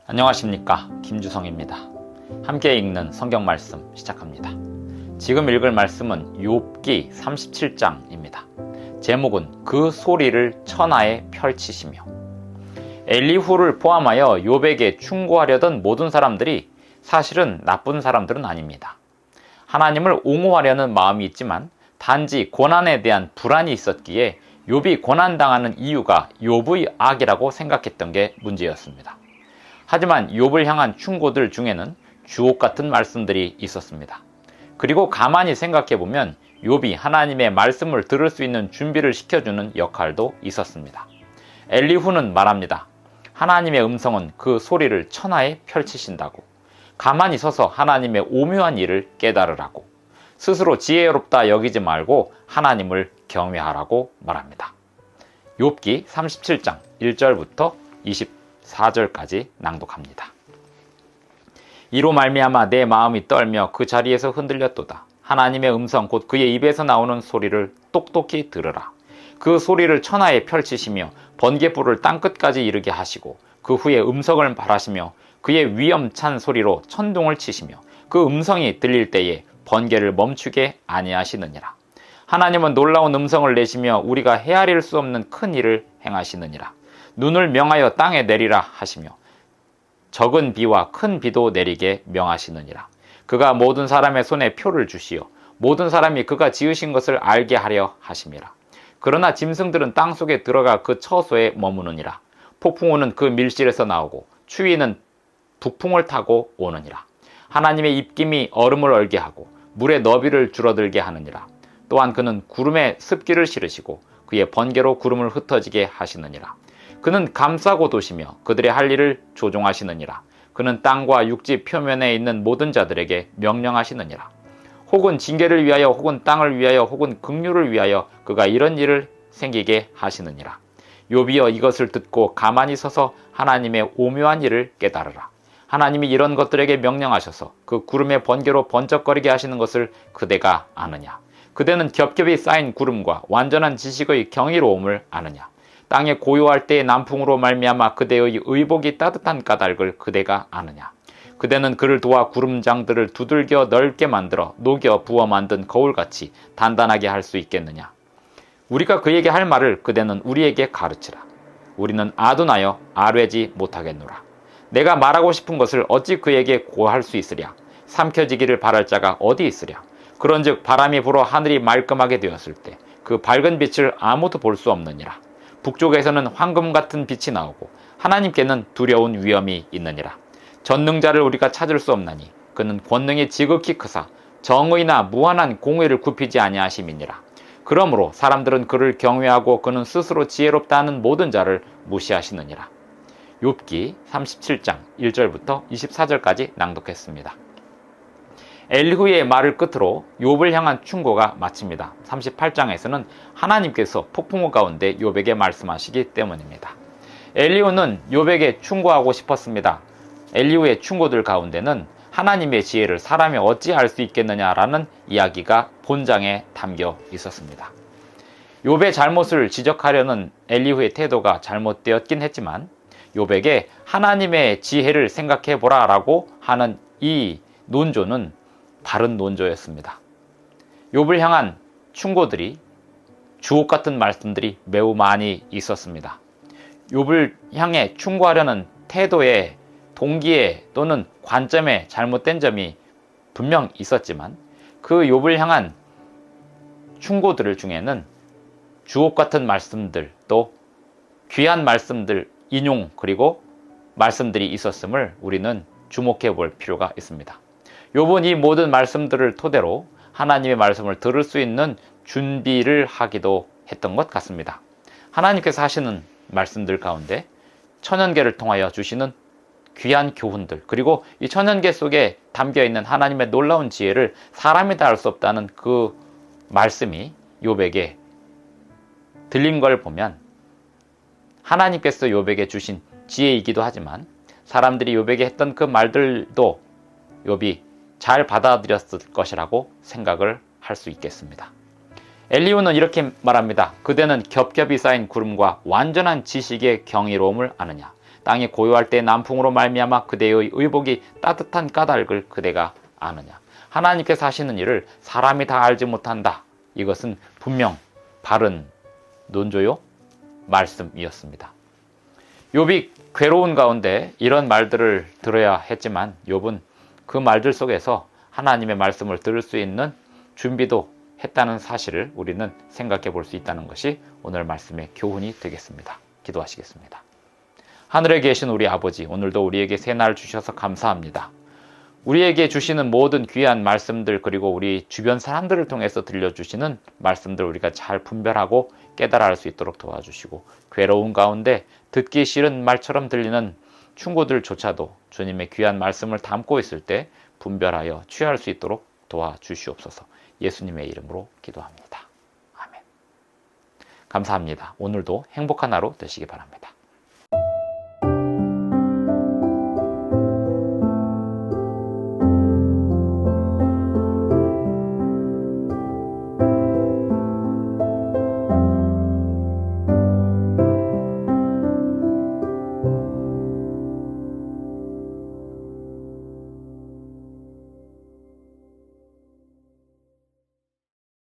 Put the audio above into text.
안녕하십니까, 김주성입니다. 함께 읽는 성경 말씀 시작합니다. 지금 읽을 말씀은 욥기 37장입니다. 제목은 그 소리를 천하에 펼치시며. 엘리후를 포함하여 욥에게 충고하려던 모든 사람들이 사실은 나쁜 사람들은 아닙니다. 하나님을 옹호하려는 마음이 있지만 단지 고난에 대한 불안이 있었기에 욥이 고난당하는 이유가 욥의 악이라고 생각했던 게 문제였습니다. 하지만 욥을 향한 충고들 중에는 주옥 같은 말씀들이 있었습니다. 그리고 가만히 생각해보면 욥이 하나님의 말씀을 들을 수 있는 준비를 시켜주는 역할도 있었습니다. 엘리후는 말합니다. 하나님의 음성은 그 소리를 천하에 펼치신다고. 가만히 서서 하나님의 오묘한 일을 깨달으라고. 스스로 지혜롭다 여기지 말고 하나님을 경외하라고 말합니다. 욥기 37장 1절부터 24절까지 낭독합니다. 이로 말미암아 내 마음이 떨며 그 자리에서 흔들렸도다. 하나님의 음성 곧 그의 입에서 나오는 소리를 똑똑히 들으라. 그 소리를 천하에 펼치시며 번갯불을 땅끝까지 이르게 하시고 그 후에 음성을 발하시며 그의 위엄찬 소리로 천둥을 치시며 그 음성이 들릴 때에 번개를 멈추게 아니하시느니라. 하나님은 놀라운 음성을 내시며 우리가 헤아릴 수 없는 큰 일을 행하시느니라. 눈을 명하여 땅에 내리라 하시며 적은 비와 큰 비도 내리게 명하시느니라. 그가 모든 사람의 손에 표를 주시어 모든 사람이 그가 지으신 것을 알게 하려 하심이라. 그러나 짐승들은 땅속에 들어가 그 처소에 머무느니라. 폭풍우는 그 밀실에서 나오고 추위는 북풍을 타고 오느니라. 하나님의 입김이 얼음을 얼게 하고 물의 너비를 줄어들게 하느니라. 또한 그는 구름에 습기를 실으시고 그의 번개로 구름을 흩어지게 하시느니라. 그는 감싸고 도시며 그들의 할 일을 조종하시느니라. 그는 땅과 육지 표면에 있는 모든 자들에게 명령하시느니라. 혹은 징계를 위하여 혹은 땅을 위하여 혹은 긍휼을 위하여 그가 이런 일을 생기게 하시느니라. 욥이여 이것을 듣고 가만히 서서 하나님의 오묘한 일을 깨달으라. 하나님이 이런 것들에게 명령하셔서 그 구름의 번개로 번쩍거리게 하시는 것을 그대가 아느냐. 그대는 겹겹이 쌓인 구름과 완전한 지식의 경이로움을 아느냐. 땅에 고요할 때의 남풍으로 말미암아 그대의 의복이 따뜻한 까닭을 그대가 아느냐. 그대는 그를 도와 구름장들을 두들겨 넓게 만들어 녹여 부어 만든 거울같이 단단하게 할 수 있겠느냐. 우리가 그에게 할 말을 그대는 우리에게 가르치라. 우리는 아둔하여 아뢰지 못하겠노라. 내가 말하고 싶은 것을 어찌 그에게 고할 수 있으랴. 삼켜지기를 바랄 자가 어디 있으랴. 그런즉 바람이 불어 하늘이 말끔하게 되었을 때 그 밝은 빛을 아무도 볼 수 없느니라. 북쪽에서는 황금 같은 빛이 나오고 하나님께는 두려운 위엄이 있느니라. 전능자를 우리가 찾을 수 없나니 그는 권능이 지극히 크사 정의나 무한한 공의를 굽히지 아니하심이니라. 그러므로 사람들은 그를 경외하고 그는 스스로 지혜롭다 하는 모든 자를 무시하시느니라. 욥기 37장 1절부터 24절까지 낭독했습니다. 엘리후의 말을 끝으로 욥을 향한 충고가 마칩니다. 38장에서는 하나님께서 폭풍우 가운데 욥에게 말씀하시기 때문입니다. 엘리후는 욥에게 충고하고 싶었습니다. 엘리후의 충고들 가운데는 하나님의 지혜를 사람이 어찌 알 수 있겠느냐라는 이야기가 본장에 담겨 있었습니다. 욥의 잘못을 지적하려는 엘리후의 태도가 잘못되었긴 했지만 욥에게 하나님의 지혜를 생각해보라 라고 하는 이 논조는 바른 논조였습니다. 욥을 향한 충고들이 주옥 같은 말씀들이 매우 많이 있었습니다. 욥을 향해 충고하려는 태도에 동기에 또는 관점에 잘못된 점이 분명 있었지만 그 욥을 향한 충고들 중에는 주옥 같은 말씀들 또 귀한 말씀들 인용 그리고 말씀들이 있었음을 우리는 주목해 볼 필요가 있습니다. 욥은 이 모든 말씀들을 토대로 하나님의 말씀을 들을 수 있는 준비를 하기도 했던 것 같습니다. 하나님께서 하시는 말씀들 가운데 천연계를 통하여 주시는 귀한 교훈들 그리고 이 천연계 속에 담겨있는 하나님의 놀라운 지혜를 사람이 다 알 수 없다는 그 말씀이 욥에게 들린 걸 보면 하나님께서 욥에게 주신 지혜이기도 하지만 사람들이 욥에게 했던 그 말들도 욥이 잘 받아들였을 것이라고 생각을 할 수 있겠습니다. 엘리후는 이렇게 말합니다. 그대는 겹겹이 쌓인 구름과 완전한 지식의 경이로움을 아느냐. 땅이 고요할 때 남풍으로 말미암아 그대의 의복이 따뜻한 까닭을 그대가 아느냐. 하나님께서 하시는 일을 사람이 다 알지 못한다. 이것은 분명 바른 논조요 말씀이었습니다. 욥이 괴로운 가운데 이런 말들을 들어야 했지만 욥은 그 말들 속에서 하나님의 말씀을 들을 수 있는 준비도 했다는 사실을 우리는 생각해 볼 수 있다는 것이 오늘 말씀의 교훈이 되겠습니다. 기도하시겠습니다. 하늘에 계신 우리 아버지, 오늘도 우리에게 새날 주셔서 감사합니다. 우리에게 주시는 모든 귀한 말씀들, 그리고 우리 주변 사람들을 통해서 들려주시는 말씀들 우리가 잘 분별하고 깨달아 알 수 있도록 도와주시고, 괴로운 가운데 듣기 싫은 말처럼 들리는 충고들조차도 주님의 귀한 말씀을 담고 있을 때 분별하여 취할 수 있도록 도와주시옵소서. 예수님의 이름으로 기도합니다. 아멘. 감사합니다. 오늘도 행복한 하루 되시기 바랍니다.